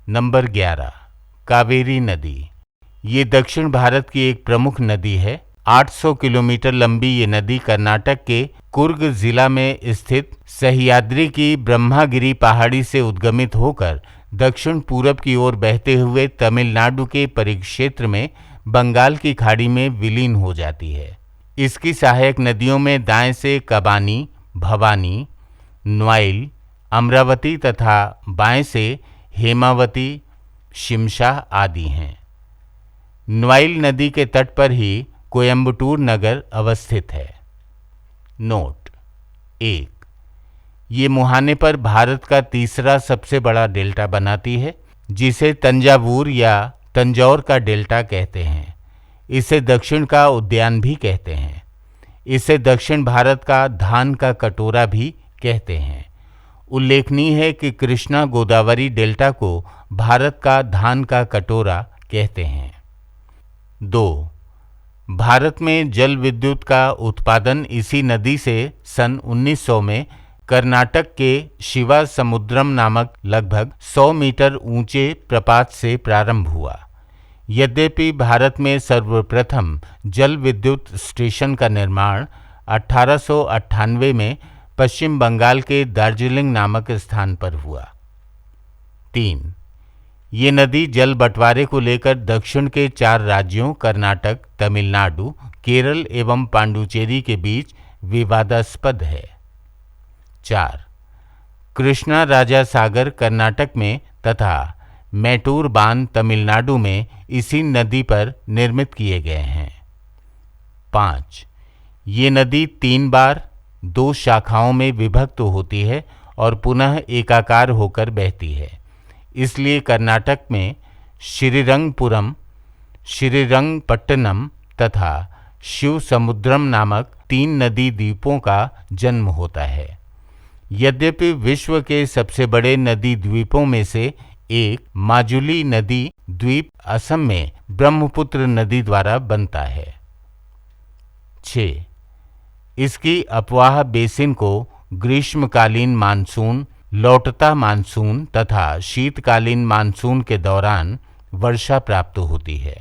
Number 11, Kaveri नदी। ये दक्षिण भारत की एक प्रमुख नदी है। 800 किलोमीटर लंबी ये नदी कर्नाटक के कुर्ग जिला में स्थित सह्याद्री की ब्रह्मागिरी पहाड़ी से उद्गमित होकर दक्षिण पूरब की ओर बहते हुए तमिलनाडु के परिक्षेत्र में बंगाल की खाड़ी में विलीन हो जाती है। इसकी सहायक नदियों में दाएं से कबानी, भवानी, न्वाइल, अमरावती तथा बाएं से हेमावती, शिमशा आदि हैं। न्वाइल नदी के तट पर ही कोयम्बटूर नगर अवस्थित है। नोट 1, ये मुहाने पर भारत का तीसरा सबसे बड़ा डेल्टा बनाती है, जिसे तंजावुर या तंजौर का डेल्टा कहते हैं। इसे दक्षिण का उद्यान भी कहते हैं। इसे दक्षिण भारत का धान का कटोरा भी कहते हैं। उल्लेखनीय है कि कृष्णा गोदावरी डेल्टा को भारत का धान का कटोरा कहते हैं। 2, भारत में जल विद्युत का उत्पादन इसी नदी से सन 1900 में कर्नाटक के शिवा समुद्रम नामक लगभग 100 मीटर ऊंचे प्रपात से प्रारंभ हुआ। यद्यपि भारत में सर्वप्रथम जल विद्युत स्टेशन का निर्माण 1898 में पश्चिम बंगाल के दार्जिलिंग नामक स्थान पर हुआ। 3, ये नदी जल बंटवारे को लेकर दक्षिण के 4 राज्यों कर्नाटक, तमिलनाडु, केरल एवं पांडुचेरी के बीच विवादास्पद है। 4, कृष्णा राजा सागर कर्नाटक में तथा मैटूर बांध तमिलनाडु में इसी नदी पर निर्मित किए गए हैं। 5, ये नदी 3 बार 2 शाखाओं में विभक्त होती है और पुनः एकाकार होकर बहती है। इसलिए कर्नाटक में श्रीरंगपुरम, श्रीरंगपट्टनम तथा शिव समुद्रम नामक 3 नदी द्वीपों का जन्म होता है। यद्यपि विश्व के सबसे बड़े नदी द्वीपों में से एक माजुली नदी द्वीप असम में ब्रह्मपुत्र नदी द्वारा बनता है। 6, इसकी अपवाह बेसिन को ग्रीष्मकालीन मानसून, लौटता मानसून तथा शीतकालीन मानसून के दौरान वर्षा प्राप्त होती है।